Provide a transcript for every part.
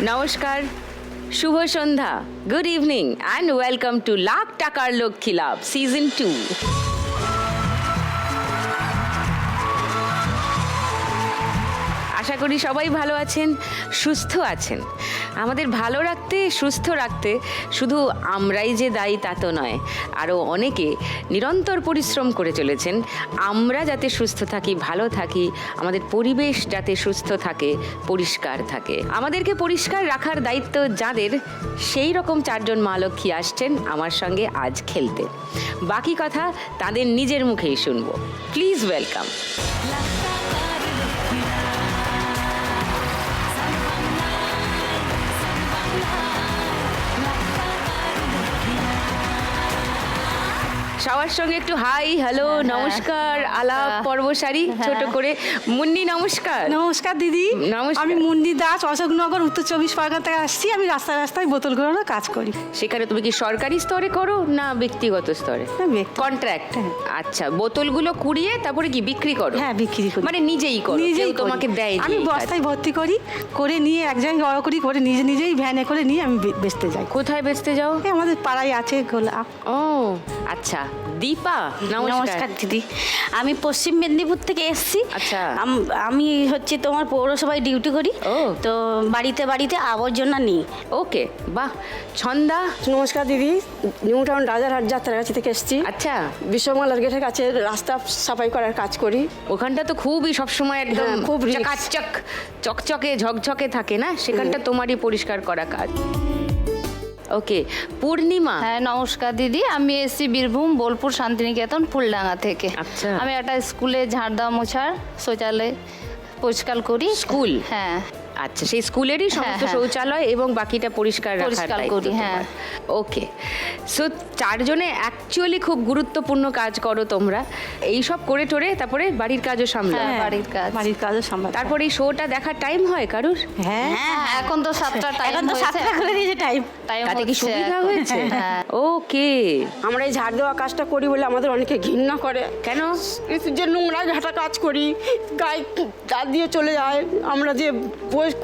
নমস্কার, শুভ সন্ধ্যা, good evening and welcome to lakh টাকার লক্ষ্মী লাভ সিজন 2। আশা করি সবাই ভালো আছেন, সুস্থ আছেন। আমাদের ভালো রাখতে, সুস্থ রাখতে শুধু আমরাই যে দায়ী তা তো নয়, আরও অনেকে নিরন্তর পরিশ্রম করে চলেছেন আমরা যাতে সুস্থ থাকি, ভালো থাকি, আমাদের পরিবেশ যাতে সুস্থ থাকে, পরিষ্কার থাকে। আমাদেরকে পরিষ্কার রাখার দায়িত্ব যাদের, সেই রকম 4 জন মা লক্ষ্মী আসছেন আমার সঙ্গে আজ খেলতে। বাকি কথা তাদের নিজের মুখেই শুনবো। Please welcome. সবার সঙ্গে একটু হাই, হ্যালো, নমস্কার আলাপ পর্ব সারি ছোট করে। মুন্নি নমস্কার। নমস্কার দিদি, নমস্কার। আমি মুন্নি দাস, অশোকনগর, উত্তর 24 পরগনা থেকে আসছি। আমি রাস্তায় রাস্তায় বোতল ঘোরানোর কাজ করি। সেখানে তুমি কি সরকারি স্তরে করো না ব্যক্তিগত স্তরে? কন্ট্রাক্ট। আচ্ছা, বোতলগুলো কুড়িয়ে তারপরে কি বিক্রি করো? হ্যাঁ, বিক্রি করি। মানে নিজেই করো, কেউ তোমাকে দেয়? আমি বস্তায় ভর্তি করি, করে নিয়ে এক জায়গায় বড় করি, করে নিজেই ভ্যানে করে নিয়ে আমি বেচতে যাই। কোথায় বেচতে যাও? আমাদের পাড়ায় আছে গোলাপ। ও আচ্ছা, দীপা নমস্কার দিদি, আমি পশ্চিম মেদিনীপুর থেকে এসেছি। আচ্ছা। আমি হচ্ছে তোমার পৌরসভায় ডিউটি করি। ও। তো বাড়িতে বাড়িতে আবর্জনা নিই। ওকে, বাহ। ছন্দা নমস্কার দিদি, নিউ টাউন রাজারহাট যাত্রাগাছি থেকে এসেছি। আচ্ছা, বিশ্বমালার গেটের কাছে রাস্তা সাফাই করার কাজ করি। ওখানটা তো খুবই সবসময় একদম হ্যাঁ, খুব risk। চকাচক চকচকে ঝকঝকে থাকে না, সেখানটা তোমারই পরিষ্কার করা কাজ। ওকে, পূর্ণিমা। হ্যাঁ নমস্কার দিদি, আমি এসেছি বীরভূম বোলপুর শান্তিনিকেতন ফুলডাঙ্গা থেকে। আচ্ছা। আমি একটা স্কুলে ঝাড় দেওয়া মোছার শৌচালয় পরিষ্কার করি। স্কুল? হ্যাঁ। আচ্ছা, সেই স্কুলেরই সমস্ত হ্যাঁ। শৌচালয় এবং বাকিটা পরিষ্কার রাখার পরিষ্কার দায়িত্ব করি, তোমার। হ্যাঁ। ওকে, সো 4 জনে অ্যাকচুয়ালি খুব গুরুত্বপূর্ণ কাজ করো তোমরা। এই সব করে টোরে তারপরে বাড়ির কাজও সামলাও। হ্যাঁ, বাড়ির কাজ। বাড়ির কাজও সামলাতে। তারপরে এই শোটা দেখার টাইম হয় কারুর? হ্যাঁ, হ্যাঁ, এখন তো 7টা টাইম এখন তো 7টা করে দিয়েছে টাইম। তাতে কি সুবিধা হয়েছে? হ্যাঁ। ওকে। আমরা এই ঝাড় দেওয়া কাজটা করি বলে আমাদের অনেকে ঘৃণা করে। কেন? এই যে নোংরা ঘাটা কাজ করি, গায়ে গা দিয়ে চলে যায়। আমরা যে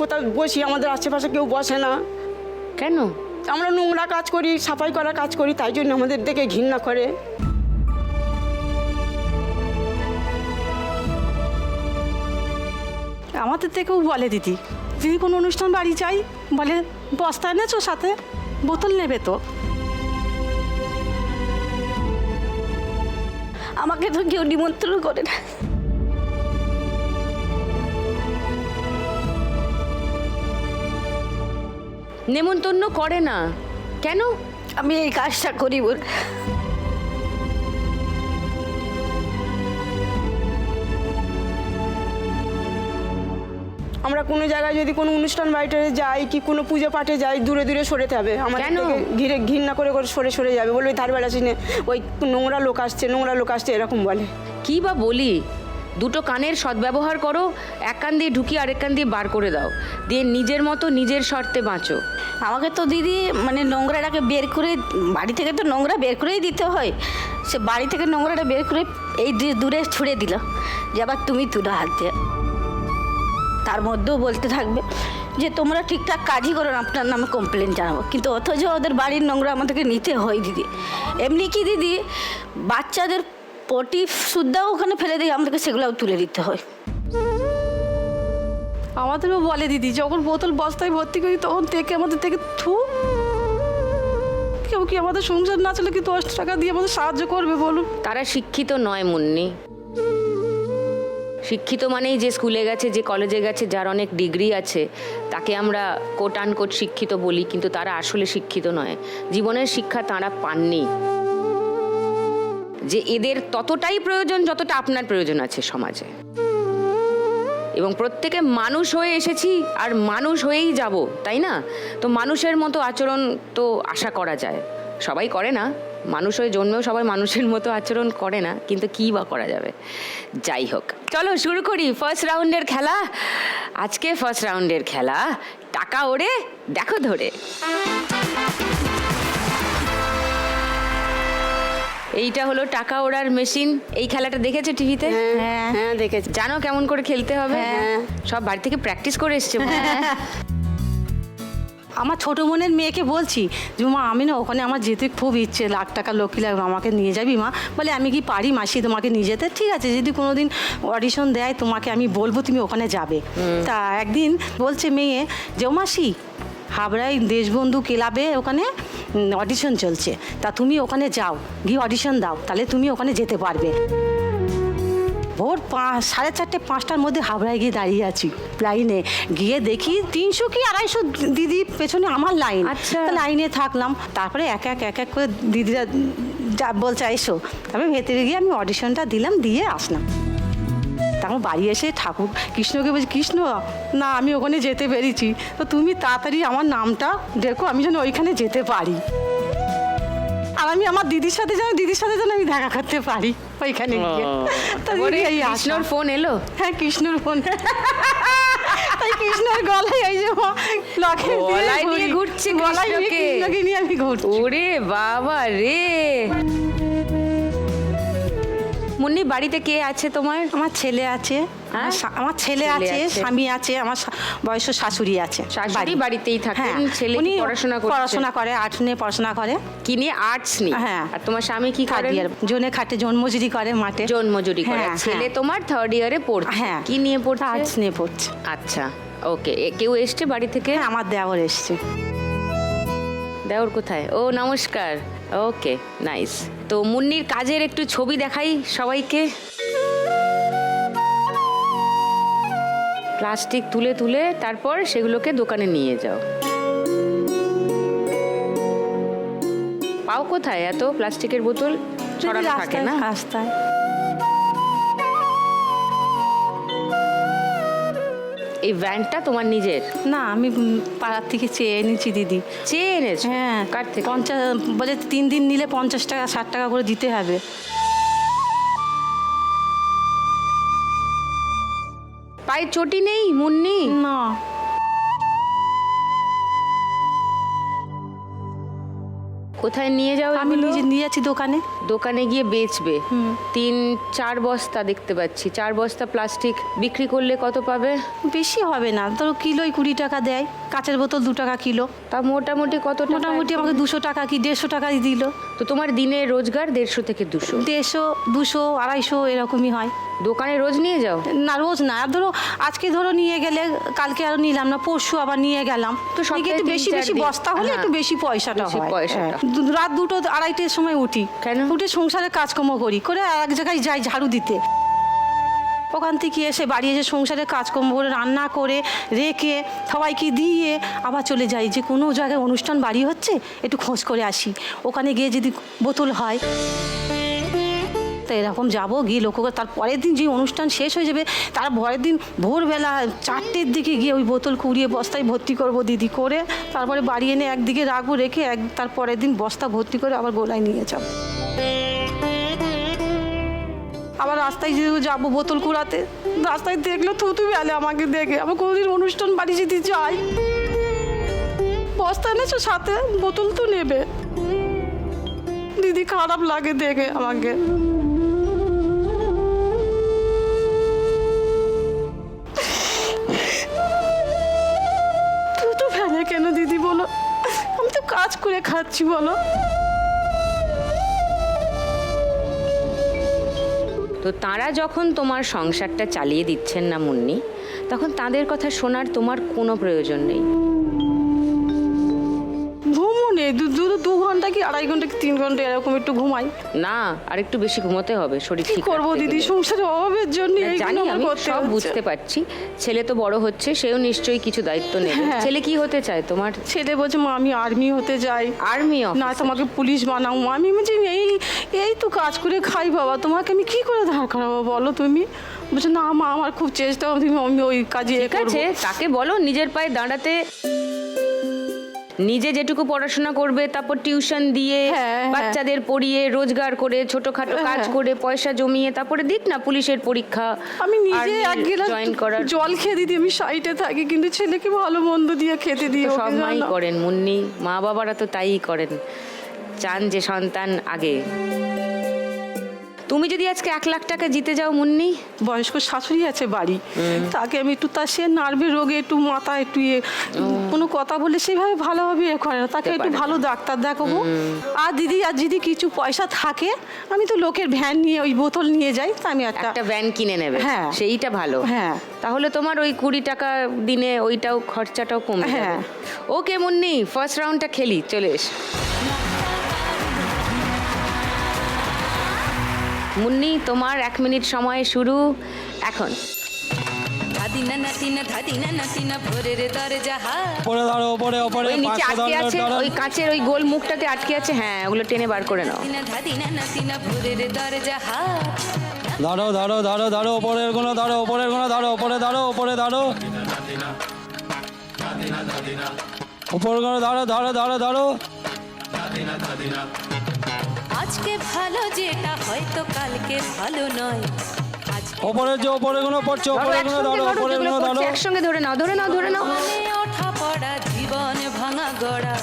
কোথাও বসি, আমাদের আশেপাশে কেউ বসে না। কেন? আমরা নোংরা কাজ করি, সাফাই করার কাজ করি, তাই জন্য আমাদের দেখে ঘৃণা করে। আমাদের থেকেও বলে দিদি, যদি কোনো অনুষ্ঠান বাড়ি যাই বলে বস্তা এনেছো সাথে, বোতল নেবে তো। আমাকে তো কেউ নিমন্ত্রণ করে না। নেমন্তন্ন করে না কেন? আমি এই কাজটা করি বলে। আমরা কোনো জায়গায় যদি কোনো অনুষ্ঠান বাড়িতে যাই কি কোনো পুজো পাঠে যাই, দূরে দূরে সরেতে হবে। আমাদের কেন? থেকে ঘৃণা করে করে সরে যাবে, বলবে ধার বেড়াচ্ছি না, ওই নোংরা লোক আসছে এরকম বলে। কি বা বলি, দুটো কানের সদ্ব্যবহার করো, এক কান দিয়ে ঢুকিয়ে আরেক কান দিয়ে বার করে দাও, দিয়ে নিজের মতো নিজের শর্তে বাঁচো। আমাকে তো দিদি মানে নোংরাটাকে বের করে, বাড়ি থেকে তো নোংরা বের করেই দিতে হয়। সে বাড়ি থেকে নোংরাটা বের করে এই দূরে ছুঁড়ে দিল, যে আবার তুমি তুলো হাত দিয়ে। তার মধ্যেও বলতে থাকবে যে তোমরা ঠিকঠাক কাজই করো না, আপনার নামে কমপ্লেন জানাবো। কিন্তু অথচ ওদের বাড়ির নোংরা আমাদেরকে নিতে হয় দিদি। এমনি কি দিদি, বাচ্চাদের পটি সুদ্ধাও ওখানে ফেলে দিয়ে আমাদেরকে সেগুলোও তুলে দিতে হয়। আমাদেরও বলে দিদি, যখন বোতল বস্তায় ভর্তি করি তখন থেকে আমাদের থেকে কেউ কি আমাদের সংসার না চলে কি 10 টাকা দিয়ে আমাদের সাহায্য করবে বলুন? তারা শিক্ষিত নয় মুন্নি। শিক্ষিত মানেই যে স্কুলে গেছে, যে কলেজে গেছে, যার অনেক ডিগ্রি আছে, তাকে আমরা কোট আনকোট শিক্ষিত বলি, কিন্তু তারা আসলে শিক্ষিত নয়। জীবনের শিক্ষা তারা পাননি, যে এদের ততটাই প্রয়োজন যতটা আপনার প্রয়োজন আছে সমাজে। এবং প্রত্যেকে মানুষ হয়ে এসেছি আর মানুষ হয়েই যাব, তাই না? তো মানুষের মতো আচরণ তো আশা করা যায়। সবাই করে না, মানুষ হয়ে জন্মেও সবাই মানুষের মতো আচরণ করে না, কিন্তু কী বা করা যাবে। যাই হোক, চলো শুরু করি ফার্স্ট রাউন্ডের খেলা। আজকে ফার্স্ট রাউন্ডের খেলা টাকা ওড়ে দেখো ধরে। এইটা হলো টাকা ওড়ার মেশিন। এই খেলাটা দেখেছো টিভিতে? হ্যাঁ দেখেছি। জানো কেমন করে খেলতে হবে? হ্যাঁ। সব বাড়ি থেকে প্র্যাকটিস করে এসছে। আমার ছোটো বোনের মেয়েকে বলছি যে মা আমি না ওখানে আমার যেতে খুব ইচ্ছে, লাখ টাকা লক্ষ্মী লাগবে, আমাকে নিয়ে যাবি মা? বলে আমি কি পারি মাসি তোমাকে নিয়ে যেতে? ঠিক আছে, যদি কোনো দিন অডিশন দেয় তোমাকে আমি বলবো, তুমি ওখানে যাবে। তা একদিন বলছে মেয়ে যে ও মাসি হাবড়ায় দেশবন্ধু ক্লাবে ওখানে অডিশন চলছে, তা তুমি ওখানে যাও, গিয়ে অডিশন দাও, তাহলে তুমি ওখানে যেতে পারবে। ভোর 4:30 5টার মধ্যে হাবড়ায় গিয়ে দাঁড়িয়ে আছি লাইনে, গিয়ে দেখি 300 কি 250 দিদি পেছনে আমার লাইন। আচ্ছা। তা লাইনে থাকলাম, তারপরে এক এক করে দিদিরা যা বলছে এসো, তারপরে ভেতরে গিয়ে আমি অডিশনটা দিলাম, দিয়ে আসলাম। তারপর বাড়ি এসে ঠাকুর কৃষ্ণকে বলছি, কৃষ্ণ না আমি ওখানে যেতে পেরেছি, তো তুমি তাড়াতাড়ি আমার নামটা দেখো আমি যেন ওইখানে যেতে পারি, আর আমি আমার দিদির সাথে যেন আমি দেখা করতে পারি ওইখানে গিয়ে। তা দিদি এই কৃষ্ণর আসলাম। ফোন এলো? হ্যাঁ কৃষ্ণর ফোন। তাই কৃষ্ণর গলায় এই যে লকেট গলায় নিয়ে ঘুরছে কৃষ্ণকে। কৃষ্ণকে নিয়ে আমি ঘুরছি। ওরে বাবা রে। মুন্নি, বাড়িতে কে আছে তোমার? আমার ছেলে আছে, হ্যাঁ? আমার ছেলে আছে, স্বামী আছে, আমার বয়স্ক শাশুড়ি আছে। শাশুড়ি বাড়িতেই থাকেন, হ্যাঁ, ছেলে কি উনি পড়াশোনা করছে? পড়াশোনা করে, 8 নিয়ে পড়াশোনা করে। কি নিয়ে? আর্টস নিয়ে। হ্যাঁ। আর তোমার স্বামী কি থার্ড করেন? ইয়ার, জোনে খাটে, জন মজুরি করে মাঠে। জন মজুরি করে। হ্যাঁ, ছেলে হ্যাঁ। তোমার 3rd ইয়ারে পড়ছে। হ্যাঁ। কি নিয়ে পড়ছে? আর্টস নিয়ে পড়ছে। আচ্ছা, ওকে। কেউ এসছে বাড়ি থেকে? হ্যাঁ, আমার দেওর এসছে। দেওর কোথায়? ও নমস্কার। ওকে, নাইস। তো মুন্নির কাজের একটু ছবি দেখাই সবাইকে। প্লাস্টিক তুলে তুলে তারপর সেগুলোকে দোকানে নিয়ে যাও। পাও কোথায় এত প্লাস্টিকের বোতল? ছড়ানো থাকে না? রাস্তায়। এই ভ্যানটা তোমার নিজের? না, আমি পাড়ার থেকে চেয়ে এনেছি দিদি। চেয়ে এনেছো? হ্যাঁ। কার থেকে? 50 বলে 3 দিন নিলে 50 টাকা 60 টাকা করে দিতে হবে। পায়ে চটি নেই মুন্নি? না, কোথায় নিয়ে যাও আমি এগুলো? নিজে নিয়ে যাচ্ছি দোকানে। দোকানে গিয়ে বেচবে। 3-4 বস্তা দেখতে পাচ্ছি। 4 বস্তা প্লাস্টিক বিক্রি করলে কত পাবে? বেশি হবে না, ধরো কিলোই 20 টাকা দেয়, কাঁচের বোতল 2 টাকা কিলো। তা মোটামুটি কত টাকা? মোটামুটি আমাকে 200 টাকা কি 150 টাকাই দিল। তো তোমার দিনে রোজগার 150 থেকে 200? 150, 200, 250 এরকমই হয়। দোকানে রোজ নিয়ে যাও? না, রোজ না। আর ধরো আজকে ধরো নিয়ে গেলে কালকে আরো নিলাম না, পরশু আবার নিয়ে গেলাম। তো সপ্তাহে একটু বেশি 3-4 বেশি দিন। বস্তা হলে হ্যাঁ। একটু বেশি পয়সাটা বেশি হয়। পয়সাটা। হ্যাঁ। রাত 2টো 2:30টার সময় উঠি। কেন? উঠে সংসারের কাজকর্ম করি, করে আর এক জায়গায় যাই ঝাড়ু দিতে। ওখান থেকে এসে বাড়ি এসে সংসারের কাজকর্ম করে রান্না করে রেখে সবাইকে দিয়ে আবার চলে যাই, যে কোনো জায়গায় অনুষ্ঠান বাড়ি হচ্ছে একটু খোঁজ করে আসি। ওখানে গিয়ে যদি বোতল হয় তো এরকম যাবো, গিয়ে লক্ষ্য করে তার পরের দিন যে অনুষ্ঠান শেষ হয়ে যাবে তার পরের দিন ভোরবেলা 4টের দিকে গিয়ে ওই বোতল কুড়িয়ে বস্তায় ভর্তি করবো দিদি, করে তারপরে বাড়ি এনে একদিকে রাখবো, রেখে তার পরের দিন বস্তা ভর্তি করে আবার গোলায় নিয়ে যাবো। আবার রাস্তায় যে যাবো বোতল কুড়াতে, রাস্তায় দেখলে থুতু বেলে আমাকে দেখে। আবার কোনোদিন অনুষ্ঠান বাড়ি যদি যাই, বস্তা এনেছো সাথে, বোতল তো নেবে। দিদি খারাপ লাগে দেখে আমাকে। থুতু ফেলে কেন দিদি বলো? আমি তো কাজ করে খাচ্ছি বলো। তো তারা যখন তোমার সংসারটা চালিয়ে দিচ্ছেন না মুন্নি, তখন তাদের কথা শোনার তোমার কোনো প্রয়োজন নেই। ঘুমও নেই, 2 ঘন্টা কি 2.5 ঘন্টা কি 3 ঘন্টা এরকম একটু ঘুমাই। না, আর একটু বেশি ঘুমোতে হবে শরীর কি ঠিক করবো রাখতে দিদি, গেলে। সংসারের অভাবের জন্য না, জানি, আমি সব বুঝতে পারছি। ছেলে তো বড় হচ্ছে, সেও নিশ্চয়ই কিছু দায়িত্ব নেবে। হ্যাঁ। ছেলে কি হতে চায় তোমার? ছেলে বলছে মা আমি আর্মি হতে চাই। আর্মি না তোমাকে পুলিশ বানাও। আমি বলছি এই তো কাজ করে খাই বাবা, তোমাকে আমি কি করে ধার করাবো বলো তুমি? বলছে না মা আমার খুব চেষ্টা, আমি ওই কাজে ঠিক আছে, তাকে বলো নিজের পায়ে দাঁড়াতে। নিজে যেটুকু পড়াশোনা করবে, তারপর টিউশন দিয়ে হ্যাঁ, বাচ্চাদের পড়িয়ে রোজগার করে ছোটখাটো কাজ হ্যাঁ। করে পয়সা জমিয়ে তারপরে দিক না পুলিশের পরীক্ষা। আমি নিজে এক গিলাস জয়েন করার জল খেয়ে দিদি, আমি সাইডে থাকি, কিন্তু ছেলেকে ভালো মন্দ দিয়ে খেতে দিই। তো সব মাই করেন মুন্নি, মা বাবারা তো তাই করেন, চান যে সন্তান আগে। তুমি যদি আজকে 1 লাখ টাকা জিতে যাও মুন্নি, বয়স্ক শাশুড়ি আছে বাড়ি, তাকে আমি একটু তার সে নার্ভের রোগে একটু মাথা একটু কোনো কথা বলে সেভাবে ভালোভাবে করে না, তাকে একটু ভালো ডাক্তার দেখাবো। আর যদি কিছু পয়সা থাকে আমি তো লোকের ভ্যান নিয়ে ওই বোতল নিয়ে যাই, তা আমি একটা ভ্যান কিনে নেবে। হ্যাঁ। সেইটা ভালো। হ্যাঁ। তাহলে তোমার ওই 20 টাকা দিনে ওইটাও খরচাটাও কমে যাবে। হ্যাঁ। ওকে মুন্নি, ফার্স্ট রাউন্ডটা খেলি, চলে এস। মুন্নি, তোমার 1 মিনিট সময় শুরু এখন। ওই নিচে আটকে আছে, ওই কাঁচের ওই গোল মুখটাতে আটকে আছে, হ্যাঁ ওগুলো টেনে বার করে নাও। দাঁড়ো দাঁড়ো দাঁড়ো দাঁড়ো, ওপরের কোনো দাঁড়ো, ওপরের কোনো দাঁড়ো, ওপরে দাঁড়ো, ওপরে দাঁড়ো, ওপরের কোনো দাঁড়ো, দাঁড়ো দাঁড়ো দাঁড়ো। আজকে ভালো যেটা হয়তো কালকে ভালো নয়। ওপরের যে ওপরে কোনো পড়ছে, ধরো, ওপরে কোনো দাঁড়ো, একসঙ্গে ধরো, ওপরের যেগুলো কোনো দাঁড়ো। পড়ছে একসঙ্গে ধরে নাও, ধরে নাও, ধরে নাও। মনে ওঠা পড়া জীবন ভাঙা গড়া,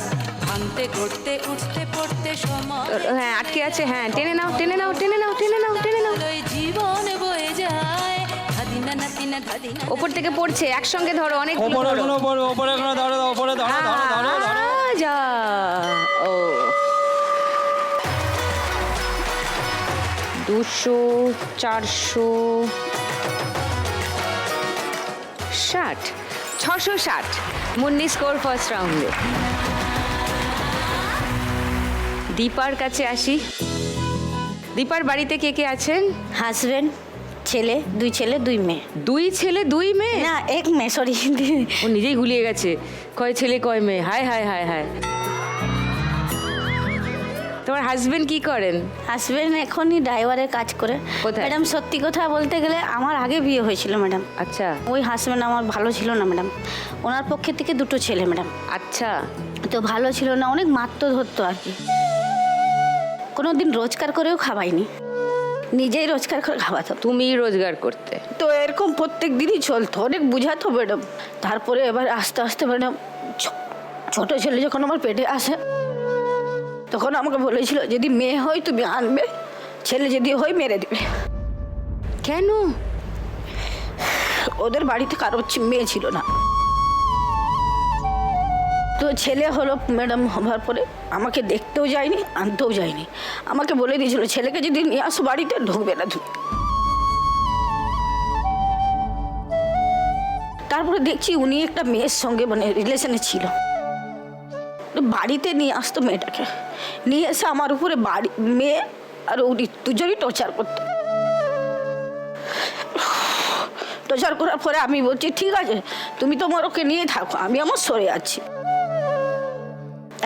ভাঙতে গড়তে উঠতে পড়তে সময়। হ্যাঁ আটকে আছে, হ্যাঁ টেনে নাও, টেনে নাও, টেনে নাও, টেনে নাও, টেনে নাও। ওই জীবন বয়ে যায় ধাদিনা নাতিনা ধাদিনা। ওপর থেকে পড়ছে, একসঙ্গে ধরো, অনেক ওপরের কোনো ওপরে কোনো দাঁড়ো, ওপরে দাঁড়ো, দাঁড়ো দাঁড়ো দাঁড়ো। যা ও 200, 400, 60, 660। মুন্নি স্কোর ফার্স্ট রাউন্ডে। দীপার কাছে আসি। দীপার বাড়িতে কে কে আছেন? হাজবেন্ড, ছেলে, 2 ছেলে 2 মেয়ে। 2 ছেলে 2 মেয়ে? না, 1 মেয়ে, সরি। ও নিজেই গুলিয়ে গেছে, কয় ছেলে কয় মেয়ে। হায় হায় হায় হায়। তোমার হাজবেন্ড কি করেন? হাজবেন্ড এখনই ড্রাইভারের কাজ করে। কোথায়? ম্যাডাম সত্যি কথা বলতে গেলে আমার আগে বিয়ে হয়েছিল ম্যাডাম। আচ্ছা ওই হাজবেন্ড আমার ভালো ছিল না ম্যাডাম। ওনার পক্ষে থেকে 2 ছেলে ম্যাডাম, আচ্ছা। তো ভালো ছিল না, অনেক মারতো ধরতো আর কি। কোনো দিন রোজগার করেও খাওয়াইনি, নিজেই রোজগার করে খাওয়াতো। তুমি রোজগার করতে? তো এরকম প্রত্যেক দিনই চলতো, অনেক বুঝাতো ম্যাডাম। তারপরে এবার আস্তে আস্তে ম্যাডাম ছোট ছেলে যখন আমার পেটে আসে তখন আমাকে বলেছিল যদি মেয়ে হয় তুমি আনবে, ছেলে যদি হয় মেরে দিবে। কেন? ওদের বাড়িতে কারোর মেয়ে ছিল না, তো ছেলে হলো ম্যাডাম। হবার পরে আমাকে দেখতেও যায়নি, আনতেও যায়নি। আমাকে বলে দিয়েছিল ছেলেকে যদি নিয়ে আসো বাড়িতে ঢুকবে না তুমি। তারপরে দেখছি উনি একটা মেয়ের সঙ্গে মানে রিলেশনে ছিল, বাড়িতে নিয়ে আসতো মেয়েটাকে, নিয়ে এসে আমার উপরে বাড়ি মেয়ে আর উনি 2জনই টর্চার করতো। টর্চার করার পরে আমি বলছি ঠিক আছে তুমি তোমার ওকে নিয়ে থাকো, আমি আমার সরে আছি।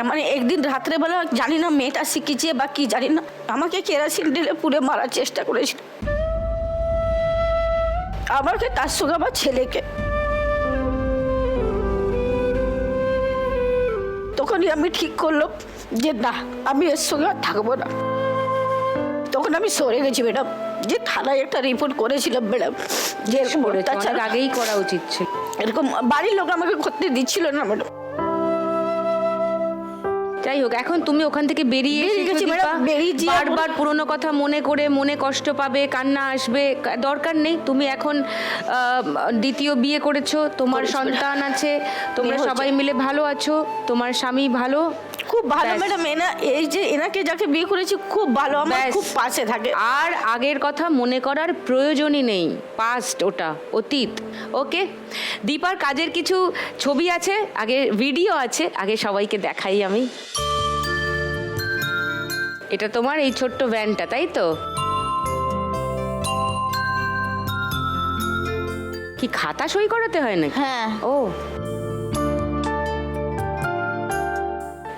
মানে একদিন রাত্রেবেলা জানি না মেয়েটা শিখিছে বা কি জানি না, আমাকে কেরাসিন ঢেলে পুড়ে মারার চেষ্টা করেছিল, আমাকে তার সঙ্গে আমার ছেলেকে। তখনই আমি ঠিক করলাম যে না আমি এর সঙ্গে আর থাকবো না। তখন আমি সরে গেছি ম্যাডাম, যে থানায় একটা রিপোর্ট করেছিলাম ম্যাডাম, যে এরকম অত্যাচার অনেক আগেই করা উচিত ছিল। এরকম বাড়ির লোক আমাকে করতে দিচ্ছিল না ম্যাডাম। যাই হোক, এখন তুমি ওখান থেকে বেরিয়ে বেরিয়ে গেছি এসেছো ম্যাডাম, দীপা। বেরিয়ে যেয়ে বারবার পুরনো কথা মনে করে মনে কষ্ট পাবে, কান্না আসবে, দরকার নেই। তুমি এখন দ্বিতীয় বিয়ে করেছো, তোমার করেছি সন্তান আছে, তোমরা বিয়ে সবাই মিলে ভালো আছো, তোমার স্বামী ভালো, খুব ভালো ব্যাস। ম্যাডাম। এই যে এনাকে যাকে বিয়ে করেছি খুব ভালো, আমার ব্যাস। খুব পাশে থাকে। আর আগের কথা মনে করার প্রয়োজনই নেই, পাস্ট, ওটা অতীত। ওকে, দীপার কাজের কিছু ছবি আছে, আগে ভিডিও আছে, আগে সবাইকে দেখাই আমি। এটা তোমার এই ছোট্ট ভ্যানটা, তাই তো? কি খাতা সই করাতে হয় নাকি? হ্যাঁ, ও,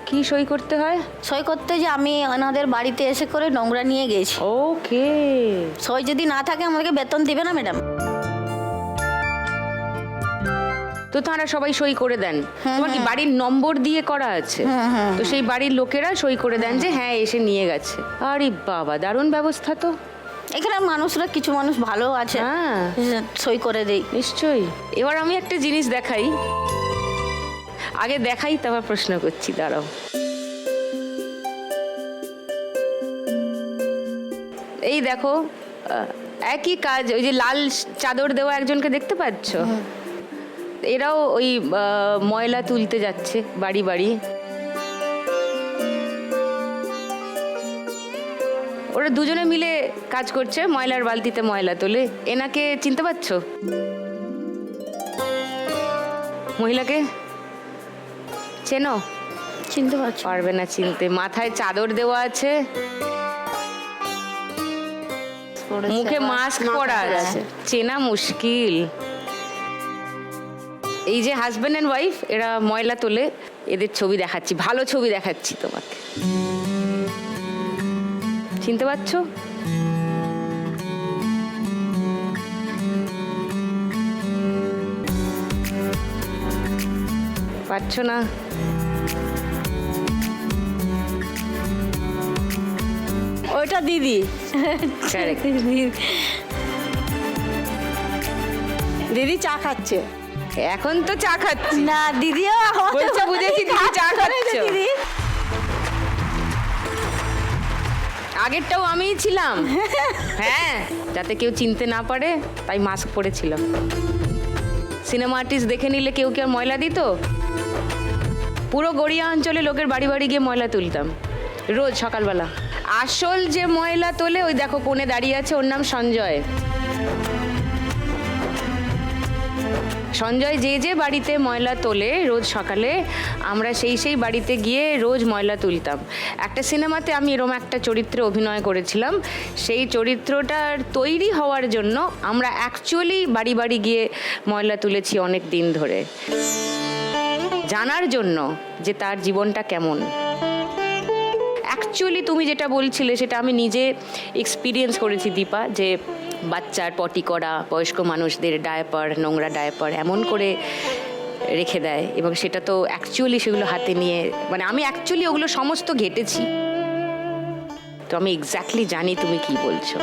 কি সই করতে হয়? সই করতে যে আমি ওনাদের বাড়িতে এসে করে নোংরা নিয়ে গেছি, ওকে। সই যদি না থাকে আমাকে বেতন দিবে না ম্যাডাম। তো তারা সবাই সই করে দেন? তোমার কি বাড়ির নম্বর দিয়ে করা আছে? তো সেই বাড়ির লোকেরা সই করে দেন যে হ্যাঁ এসে নিয়ে গেছে। আরে বাবা, দারুণ ব্যবস্থা তো। এখানে মানুষরা কিছু মানুষ ভালো আছে, হ্যাঁ, সই করে দেই। নিশ্চয়ই। এবার আমি একটা জিনিস দেখাই, আগে দেখাই তারপর প্রশ্ন করছি, দাঁড়াও। এই এই দেখো একই কাজ, ওই যে লাল চাদর দেওয়া একজনকে দেখতে পাচ্ছ, এরাও ওই ময়লা তুলতে যাচ্ছে বাড়ি বাড়ি। ওরা দুজনে মিলে কাজ করছে, ময়লার বালতিতে ময়লা তোলে। এনাকে চিনতে পারছো? মহিলাকে চেনো? চিনতে পারছি। পারবে না চিনতে, মাথায় চাদর দেওয়া আছে, মুখে মাস্ক পরা আছে, চেনা মুশকিল। এই যে হাজব্যান্ড অ্যান্ড ওয়াইফ, এরা ময়লা তোলে, এদের ছবি দেখাচ্ছি, ভালো ছবি দেখাচ্ছি তোমাকে। চিনতে পারছো? পারছো না? ওইটা দিদি। Correct. দিদি চা খাচ্ছে। এখন তো চা খাচ্ছি না দিদিও বলছে, বুঝেছি দিদি চা খাচ্ছ। দিদি আগেরটাও আমিই ছিলাম, হ্যাঁ, যাতে কেউ চিনতে না পারে তাই মাস্ক পরেছিলাম। সিনেমা আর্টিস্ট দেখে নিলে কেউ কি আর ময়লা দিত? পুরো গড়িয়া অঞ্চলে লোকের বাড়ি বাড়ি গিয়ে ময়লা তুলতাম রোজ সকালবেলা। আসল যে ময়লা তোলে, ওই দেখো কোণে দাঁড়িয়ে আছে, ওর নাম সঞ্জয়। সঞ্জয় যে যে বাড়িতে ময়লা তোলে রোজ সকালে, আমরা সেই বাড়িতে গিয়ে রোজ ময়লা তুলতাম। একটা সিনেমাতে আমি এরকম একটা চরিত্রে অভিনয় করেছিলাম। সেই চরিত্রটার তৈরি হওয়ার জন্য আমরা অ্যাকচুয়ালি বাড়ি বাড়ি গিয়ে ময়লা তুলেছি অনেক দিন ধরে, জানার জন্য যে তার জীবনটা কেমন। অ্যাকচুয়ালি তুমি যেটা বলছিলে সেটা আমি নিজে এক্সপিরিয়েন্স করেছি দীপা, যে বাচ্চার পটি করা, বয়স্ক মানুষদের ডায়াপার, নোংরা ডায়াপার এমন করে রেখে দেয়, এবং সেটা তো অ্যাকচুয়ালি সেগুলো হাতে নিয়ে, মানে আমি অ্যাকচুয়ালি ওগুলো সমস্ত ঘেটেছি, তো আমি এক্স্যাক্টলি জানি তুমি কি বলছো।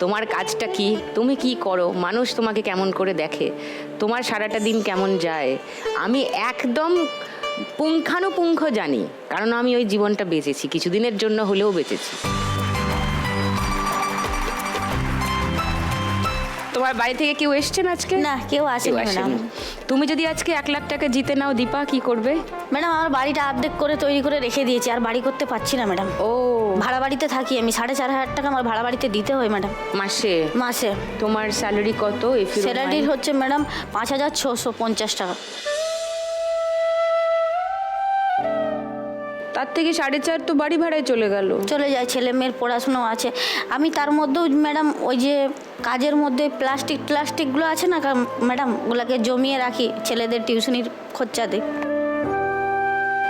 তোমার কাজটা কি, তুমি কি করো, মানুষ তোমাকে কেমন করে দেখে, তোমার সারাটা দিন কেমন যায়, আমি একদম পুঙ্খানুপুঙ্খ জানি, কারণ আমি ওই জীবনটা বেঁচেছি, কিছুদিনের জন্য হলেও বেঁচেছি। তোমার বাড়ি থেকে কেউ এসছেন আজকে? না, কেউ আসেনি ম্যাডাম। তুমি যদি আজকে 1 লাখ টাকা জিতে নাও দীপা, কি করবে? ম্যাডাম আমার বাড়িটা অর্ধেক করে তৈরি করে রেখে দিয়েছি, আর বাড়ি করতে পারছি না ম্যাডাম। ও, ভাড়া বাড়িতে থাকি আমি, 4,500 টাকা আমার ভাড়া বাড়িতে দিতে হয় ম্যাডাম মাসে? মাসে। তোমার স্যালারি কত? স্যালারি হচ্ছে ম্যাডাম 5,650 টাকা। তার থেকে 4.5 তো বাড়ি ভাড়ায় চলে গেল। চলে যায়, ছেলে মেয়ের পড়াশুনো আছে। আমি তার মধ্যেও ম্যাডাম ওই যে কাজের মধ্যে প্লাস্টিকগুলো আছে না ম্যাডাম, ওগুলোকে জমিয়ে রাখি ছেলেদের টিউশনির খরচা দিই।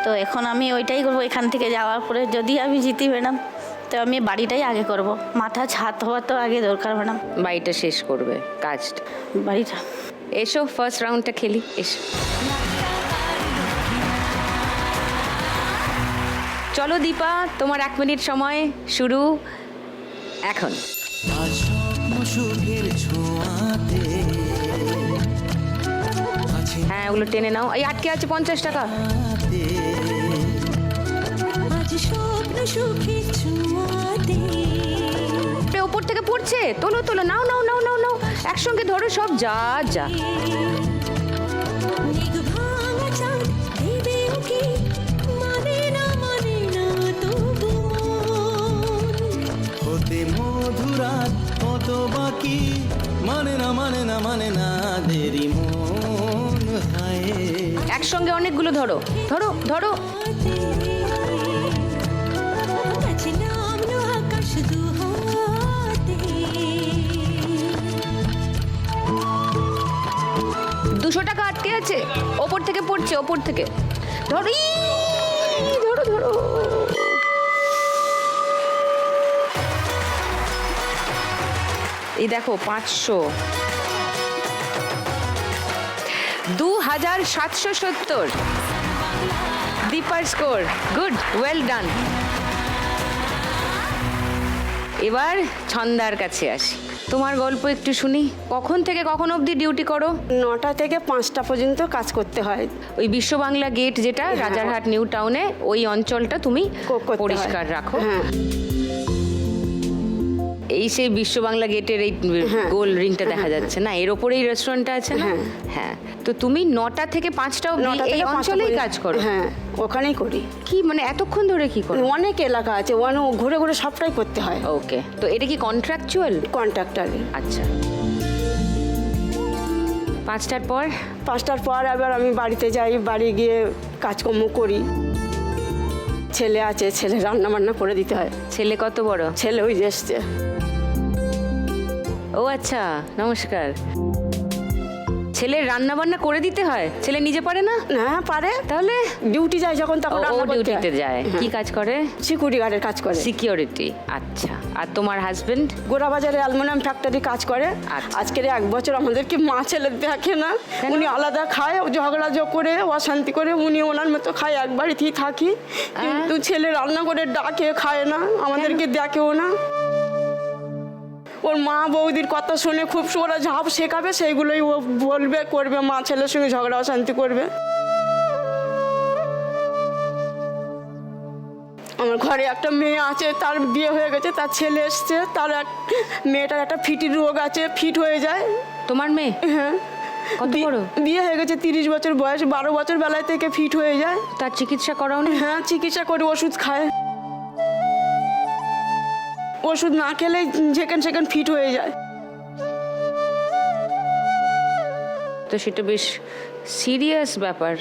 তো এখন আমি ওইটাই করবো, এখান থেকে যাওয়ার পরে যদি আমি জিতি ম্যাডাম, তো আমি বাড়িটাই আগে করব। মাথা ছাদ হওয়া তো আগে দরকার ম্যাডাম। বাড়িটা শেষ করবে কাজটা। বাড়িটা এসো ফার্স্ট রাউন্ডটা খেলি, এসো। চলো দীপা, তোমার 1 মিনিট সময় শুরু এখন। হ্যাঁ, ওগুলো টেনে নাও। এই আটকে আছে 50 টাকা। ওপর থেকে পড়ছে, তোলো তোলো, নাও নাও নাও নাও নাও, একসঙ্গে ধরো সব, যা যা। মধুরাত কত বাকি, মানে না মানে না মানে না দেরি মন হায়। একসঙ্গে অনেকগুলো ধরো ধরো ধরো। $200 আটকে আছে, ওপর থেকে পড়ছে, ওপর থেকে ধরো, ধরো ধরো। এই দেখো 500, 2770 দীপার স্কোর। Good, well done. এবার ছন্দার কাছে আসি, তোমার গল্প একটু শুনি। কখন থেকে কখন অবধি ডিউটি করো? 9টা থেকে 5টা পর্যন্ত কাজ করতে হয়। ওই বিশ্ব বাংলা গেট যেটা রাজারহাট নিউ টাউনে, ওই অঞ্চলটা তুমি করতে হয়। পরিষ্কার রাখো। হ্যাঁ। এই সেই বিশ্ব বাংলা গেটের এই গোল রিংটা দেখা যাচ্ছে না, এর ওপরেই রেস্টুরেন্টটা আছে না? হ্যাঁ। তো তুমি 9টা থেকে 5টা অবধি 9টা এই থেকে 5টা অঞ্চলেই পর্যন্ত- কাজ করো? হ্যাঁ, ওখানেই করি। কি মানে এতক্ষণ ধরে কি করো? অনেক এলাকা আছে, ঘুরে ঘুরে সবটাই করতে হয়। ওকে, তো এটা কি কন্ট্রাকচুয়াল? কন্ট্রাক্টারে। আচ্ছা। 5টার পর? 5টার পর আবার আমি বাড়িতে যাই, বাড়ি গিয়ে কাজকর্ম করি। ছেলে আছে, ছেলে রান্না বান্না করে দিতে হয়। ছেলে কত বড়? ছেলে ওই এসছে। ও আচ্ছা, নমস্কার। ছেলের রান্না বান্না করে দিতে হয়? ছেলে নিজে পারে না? হ্যাঁ পারে, তাহলে ডিউটি যায় যখন তখন ও রান্না করতে ডিউটিতে হয়। যায়। হ্যাঁ। কি কাজ করে? সিকিউরিটি গার্ডের কাজ করে। সিকিউরিটি। আচ্ছা। আর তোমার হাজবেন্ড? গোড়াবাজারে অ্যালুমিনিয়াম ফ্যাক্টরি কাজ করে। আচ্ছা। আজকের 1 বছর আমাদেরকে মা ছেলে দেখে না, কেন? উনি আলাদা খায়, ঝগড়া করে অশান্তি করে উনি ওনার মতো খায়, এক বাড়িতেই থাকি, কিন্তু ছেলে রান্না করে ডাকে খায় না, আমাদেরকে দেখেও না। ওর মা বৌদির কথা শুনে খুব ওরা ঝাপ শেখাবে, সেইগুলোই ও বলবে করবে, মা ছেলের সঙ্গে ঝগড়া অশান্তি করবে। আমার ঘরে একটা মেয়ে আছে, তার বিয়ে হয়ে গেছে, তার ছেলে এসছে, তার মেয়েটার একটা ফিটির রোগ আছে, ফিট হয়ে যায়। তোমার মেয়ে? হ্যাঁ। কত বড়? বিয়ে হয়ে গেছে, 30 বছর বয়স, 12 বছর বেলায় থেকে ফিট হয়ে যায়। তার চিকিৎসা করাও না? হ্যাঁ, চিকিৎসা করে ওষুধ খায়, ওষুধ না খেলে যেখানে ফিট হয়ে যায়। তো সেটা বেশ সিরিয়াস ব্যাপার।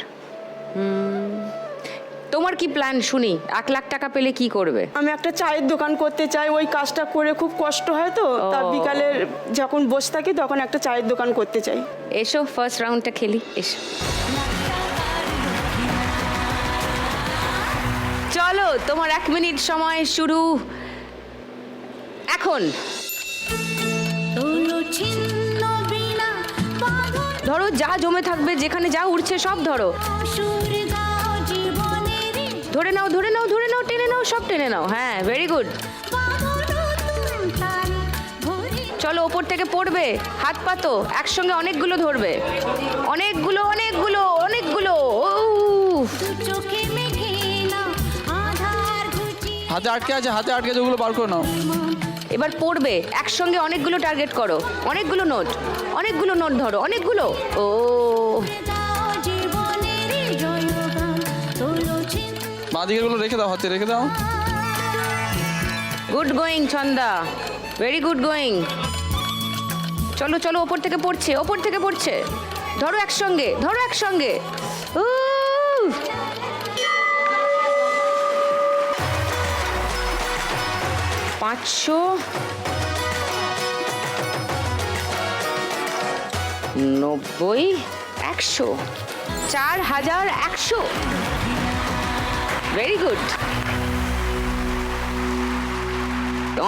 তোমার কি প্ল্যান শুনি? 1 লাখ টাকা পেলে কি করবে? আমি একটা চায়ের দোকান করতে চাই, ওই কাজটা করে খুব কষ্ট হয়, তো তার বিকালে যখন বসে থাকি তখন একটা চায়ের দোকান করতে চাই। এসো ফার্স্ট রাউন্ডটা খেলি, এসো। চলো, তোমার 1 মিনিট সময় শুরু এখন। ধরো যা জমে থাকবে, যেখানে যা উঠছে সব ধরো। ধরে নাও, ধরে নাও, ধরে নাও, টেনে নাও, সব টেনে নাও। হ্যাঁ, ভেরি গুড। চলো, ওপর থেকে পড়বে, হাত পাতো, একসঙ্গে অনেকগুলো ধরবে, অনেকগুলো অনেকগুলো অনেকগুলো। হাতে আটকে আছে, হাতে আটকে আছে, ওগুলো বার করে নাও। এবার পড়বে, একসঙ্গে অনেকগুলো টার্গেট করো, অনেকগুলো নোট, অনেকগুলো নোট ধরো, অনেকগুলো। ও বাঁদিকেরগুলো রেখে দাও, হাতে রেখে দাও। Good going Chhanda, very good going. চলো চলো, ওপর থেকে পড়ছে, ওপর থেকে পড়ছে, ধরো একসঙ্গে, ধরো একসঙ্গে। 500, 90, 100, 4100। Very good.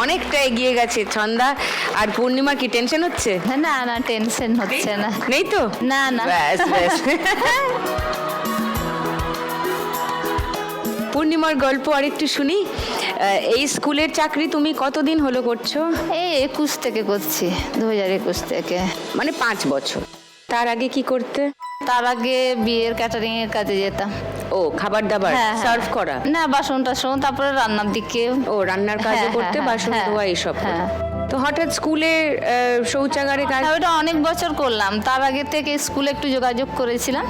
অনেকটা এগিয়ে গেছে ছন্দা। আর পূর্ণিমা কি টেনশন হচ্ছে? না না, টেনশন হচ্ছে না। নেই তো? না না। ব্যাস ব্যাস। পূর্ণিমার গল্প আরেকটু শুনি। এই স্কুলের চাকরি তুমি কতদিন হলো করছো? এই 21 থেকে করছি, 2021 থেকে। মানে 5 বছর। তার আগে কি করতে? তার আগে বিয়ের ক্যাটারিং এর কাজে যেতাম। ও, খাবার দাবার সার্ভ করা? না, বাসন টাসন, তারপরে রান্নার দিকে। ও, রান্নার কাজও করতে, বাসন ধোয়া এইসব করতে। তো হঠাৎ স্কুলে শৌচাগারে কাজ? ওটা অনেক বছর করলাম। তার আগে থেকে স্কুলে একটু যোগাযোগ করেছিলাম,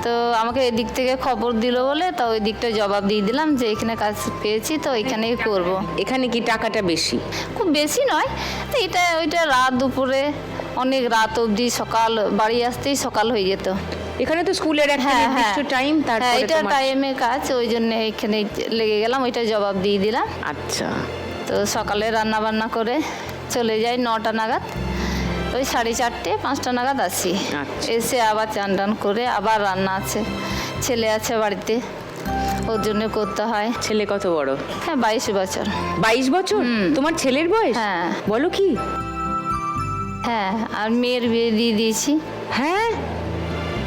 তো আমাকে এদিক থেকে খবর দিল বলে, তো ওই দিকটা জবাব দিয়ে দিলাম যে এখানে কাজ পেয়েছি, তো এখানেই করব। এখানে কি টাকাটা বেশি? খুব বেশি নয়, তো এটা ওইটা রাত দুপুরে অনেক রাত অবধি, সকাল বাড়ি আসতেই সকাল হয়ে যেত। এখানে তো স্কুলের একটা নির্দিষ্ট টাইম, তারপরে এটা টাইমে কাজ, ওই জন্য এখানে লেগে গেলাম, ওইটা জবাব দিয়ে দিলাম। আচ্ছা। তো সকালে রান্না বান্না করে চলে যাই 9টা নাগাদ, ওই 4:30, 5টা নাগাদ আসি। এসে আবার চান টান করে আবার রান্না আছে, ছেলে আছে বাড়িতে, ওর জন্য করতে হয়। ছেলে কত বড়? হ্যাঁ, 22 বছর। 22 বছর? তোমার ছেলের বয়স? হ্যাঁ। বলো কি? হ্যাঁ, আর মেয়ের বিয়ে দিয়ে দিয়েছি। হ্যাঁ,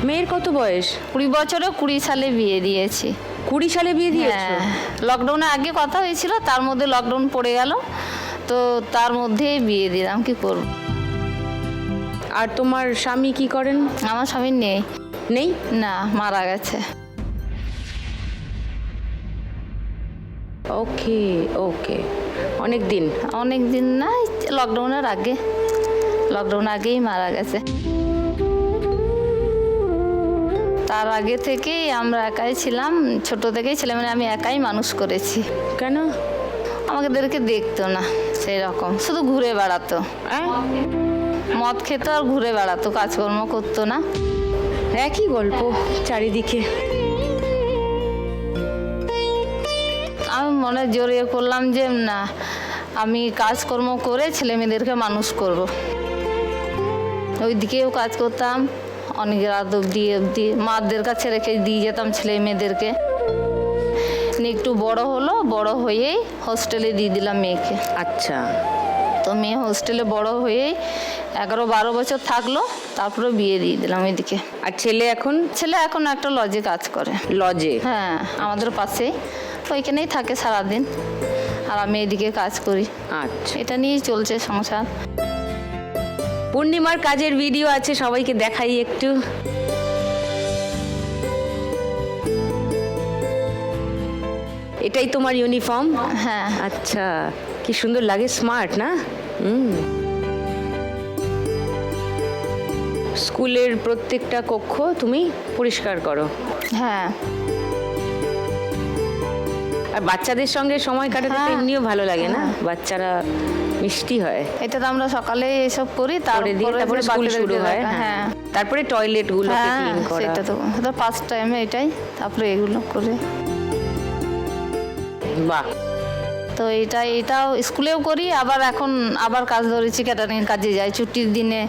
মেয়ের কত বয়স? 20 বছরে 20 সালে বিয়ে দিয়েছি। 20 সালে বিয়ে দিয়েছো? হ্যাঁ, লকডাউনে আগে কথা হয়েছিল, তার মধ্যে লকডাউন পড়ে গেল, তো তার মধ্যেই বিয়ে দিলাম, কি করব। আর তোমার স্বামী কি করেন? আমার স্বামী নেই। নেই? না, মারা গেছে। ওকে ওকে, অনেক দিন? অনেক দিন না, লকডাউনের আগে, লকডাউন আগেই মারা গেছে। তার আগে থেকেই আমরা একাই ছিলাম, ছোট থেকেই ছিলাম, মানে আমি একাই মানুষ করেছি। কেন? আমাদেরকে দেখতো না সেই রকম, শুধু ঘুরে বেড়াতো, মদ খেতো আর ঘুরে বেড়াতো, কাজকর্ম করতো না। একই গল্প চারিদিকে। আমি মনে জড়িয়ে করলাম যে না, আমি কাজকর্ম করে ছেলে মেয়েদেরকে মানুষ করব। ওই দিকেও কাজ করতাম, অনেক রাত অবধি মাদের কাছে রেখে দিয়ে যেতাম ছেলে মেয়েদেরকে। একটু বড় হলো, বড় হয়েই হোস্টেলে দিয়ে দিলাম মেয়েকে। আচ্ছা। তো মেয়ে হোস্টেলে বড় হয়েই 11-12 বছর থাকলো, তারপরে বিয়ে দিয়ে দিলাম এদিকে। আর ছেলে এখন? ছেলে এখন একটা লজে কাজ করে। লজে? হ্যাঁ, আমাদের পাশেই, ওইখানেই থাকে সারাদিন, আর আমি এদিকে কাজ করি। আচ্ছা, এটা নিয়েই চলছে সংসার। পূর্ণিমার কাজের ভিডিও আছে, সবাইকে দেখাই একটু। এটাই তোমার ইউনিফর্ম? হ্যাঁ। আচ্ছা, কি সুন্দর লাগে, স্মার্ট না? স্কুলের প্রত্যেকটা কক্ষ তুমি পরিষ্কার করো? হ্যাঁ। আর বাচ্চাদের সঙ্গে সময় কাটাতে তো হ্যাঁ। এমনিও ভালো লাগে না? বাচ্চারা মিষ্টি হয়। এটা তো আমরা সকালে এসব করি, করে দিয়ে তারপরে স্কুল শুরু হয়। হ্যাঁ, তারপরে টয়লেট গুলোকে হ্যাঁ, ক্লিন করা। সেটা তো ফার্স্ট টাইমে এটাই, তারপরে এগুলো করে। বাহ। তো এটাও স্কুলেও করি, আবার এখন আবার কাজ ধরেছি, ক্যাটারিং কাজে যাই ছুটির দিনে,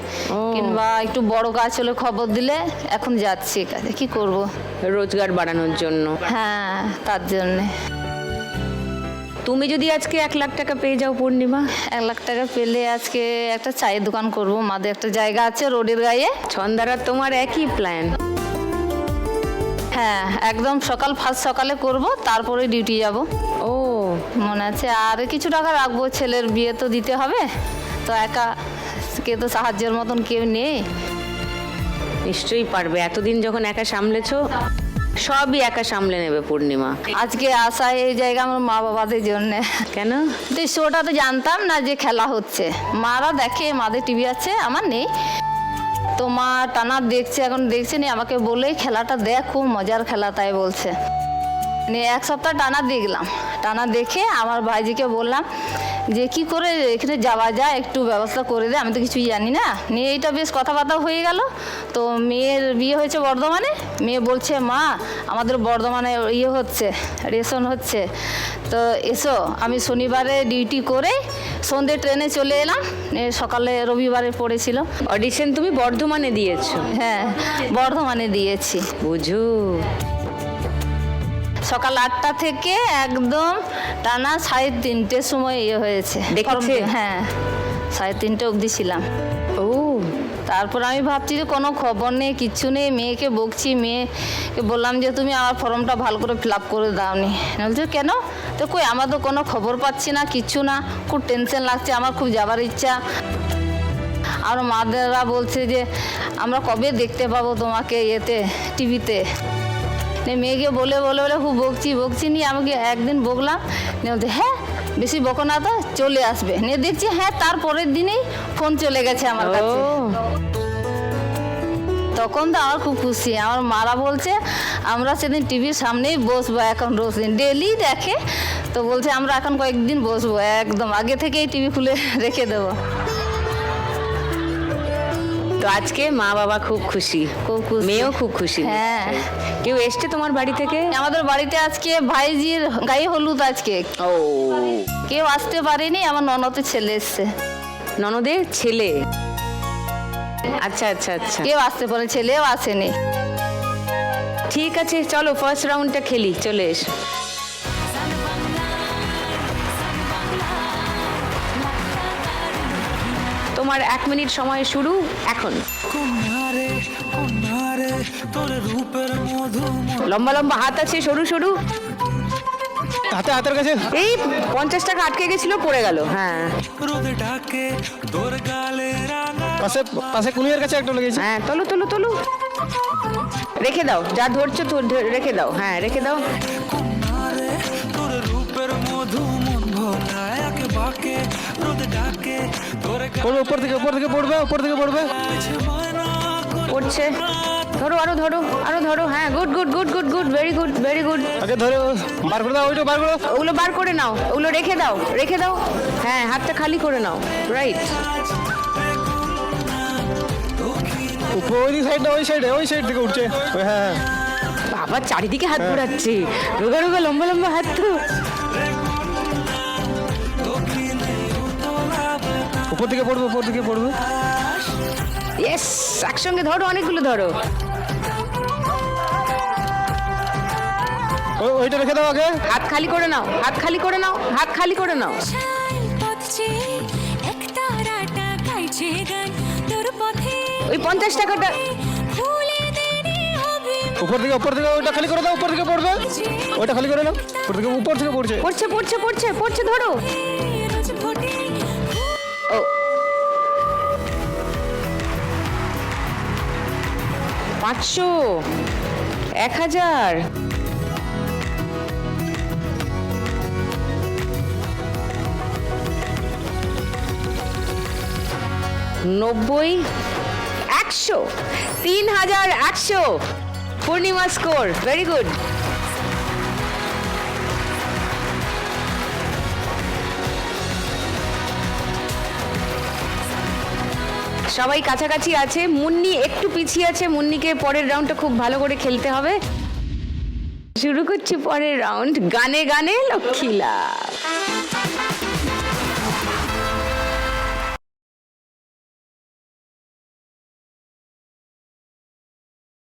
কিংবা একটু বড় কাজ হলে খবর দিলে এখন যাচ্ছি কাজে। কি করব, রোজগার বাড়ানোর জন্য। হ্যাঁ, তার জন্যে। তুমি যদি আজকে 1 লাখ টাকা পেয়ে যাও পূর্ণিমা? 1 লাখ টাকা পেলে আজকে একটা চায়ের দোকান করব। মাদের একটা জায়গা আছে রোডের গায়ে। ছন্দারা তোমার একই প্ল্যান? হ্যাঁ, একদম ফার্স্ট সকালে করব, তারপরে ডিউটি যাব। ও, মনে আছে। আর কিছু টাকা রাখবো, ছেলের বিয়ে তো দিতে হবে, তো একা কে তো সাহায্যের মতন কেউ নেই। নিশ্চয়ই পারবে, এতদিন যখন একা সামলেছো, সবই একা সামলে নেবে পূর্ণিমা। আজকে আসা এই জায়গা আমার মা বাবাদের জন্য। কেন? তো শোটা তো জানতাম না যে খেলা হচ্ছে, মারা দেখে, মাদের টিভি আছে, আমার নেই। তো মা টানা দেখছে, এখন দেখছে নি, আমাকে বলেই খেলাটা দেখ, খুব মজার খেলা, তাই বলছে। নিয়ে 1 সপ্তাহ টানা দেখলাম। টানা দেখে আমার ভাইজিকে বললাম যে কি করে এখানে যাওয়া যায়, একটু ব্যবস্থা করে দে, আমি তো কিছুই জানি না। নিয়ে এইটা বেশ কথাবার্তা হয়ে গেল। তো মেয়ের বিয়ে হয়েছে বর্ধমানে। মেয়ে বলছে মা, আমাদের বর্ধমানে ইয়ে হচ্ছে, রেশন হচ্ছে, তো এসো। আমি শনিবারে ডিউটি করে সন্ধ্যে ট্রেনে চলে এলাম, সকালে রবিবারে পড়েছিল। অডিশন তুমি বর্ধমানে দিয়েছো? হ্যাঁ, বর্ধমানে দিয়েছি। বুঝু। সকাল 8টা থেকে একদম টানা 3:30 সময় ইয়ে হয়েছে। দেখেছে? হ্যাঁ, 3:30 অবধি ছিলাম। ও, তারপর আমি ভাবছি যে কোনো খবর নেই, কিচ্ছু নেই। মেয়েকে বকছি, মেয়েকে বললাম যে তুমি আমার ফর্মটা ভালো করে ফিল আপ করে দাওনি। বলছে কেন? তো কই, আমার তো কোনো খবর পাচ্ছি না, কিচ্ছু না, খুব টেনশন লাগছে, আমার খুব যাবার ইচ্ছা। আর মাদেরা বলছে যে আমরা কবে দেখতে পাবো তোমাকে ইয়েতে, টিভিতে। মেয়েকে বলে বলে বলে খুব বকছি নিয়ে আমাকে একদিন বকলাম, নিয়ে বলছে হ্যাঁ বেশি বকো না, তো চলে আসবে। নিয়ে দেখছি হ্যাঁ, তারপরের দিনেই ফোন চলে গেছে আমার কাছে। তখন তো আমার খুব খুশি। আমার মারা বলছে আমরা সেদিন টিভির সামনেই বসবো এখন, রোজ দিন ডেলি দেখে, তো বলছে আমরা এখন কয়েকদিন বসবো, একদম আগে থেকেই টিভি খুলে রেখে দেবো। তো আজকে মা বাবা খুব খুশি, খুব খুশি, মেয়েও খুব খুশি। হ্যাঁ। কেউ এসছে তোমার বাড়ি থেকে? আমাদের বাড়িতে আজকে ভাইজির গায়ে হলুদ আজকে। ও, কেউ আসতে পারেনি, আমার ননদের ছেলে এসছে। ননদের ছেলে? আচ্ছা আচ্ছা আচ্ছা, কেউ আসতে পারে, ছেলেও আসেনি। ঠিক আছে, চলো ফার্স্ট রাউন্ডটা খেলি, চলে এসো। তোমার 1 মিনিট সময় শুরু এখন। লম্বা লম্বা হাত আছে, সরু সরু। হাতের কাছে এই 50 টাকা আটকে গেছিল, পড়ে গেল। হ্যাঁ পাশে কুনিয়ার কাছে একটা লেগেছে। হ্যাঁ, তোলো। রেখে দাও, যা ধরছো তো রেখে দাও। হ্যাঁ, রেখে দাও। লায়াকে বাকে রোদ ডাকে তোরে পড়বে উপর থেকে পড়বে উপর থেকে পড়বে পড়ছে, ধরো আরো ধরো আরো ধরো, হ্যাঁ good good good good good, very good very good. আগে ধরে বার করে দাও, ওইটা বার করো। ওগুলো বার করে নাও, ওগুলো রেখে দাও রেখে দাও, হ্যাঁ হাতটা খালি করে নাও, রাইট। ওই সাইডটা ওই সাইড থেকে উঠছে, ওই হ্যাঁ হ্যাঁ। বাবা চারিদিকে হাত ঘোরাচ্ছে, রোগা রোগা লম্বা লম্বা হাত তো। উপর থেকে পড়বে। ইয়েস, একসঙ্গে ধরো, অনেকগুলো ধরো। ওইটা রেখে দাও আগে। হাত খালি করে নাও, হাত খালি করে নাও, হাত খালি করে নাও। ওই 50 টাকাটা উপর থেকে ওইটা খালি করে দাও, উপর থেকে পড়বে, ওইটা খালি করে নাও, উপর থেকে পড়ছে। পড়ছে ধরো। ও 500, 1000, নব্বই, 100, 3100। পূর্ণিমা স্কোর, ভেরি গুড। সবাই কাছাকাছি আছে, মুন্নি একটু পিছিয়ে আছে, মুন্নিকে পরের রাউন্ডটা খুব ভালো করে খেলতে হবে। শুরু করছি পরের রাউন্ড, গানে গানে লক্ষ্মী লাভ।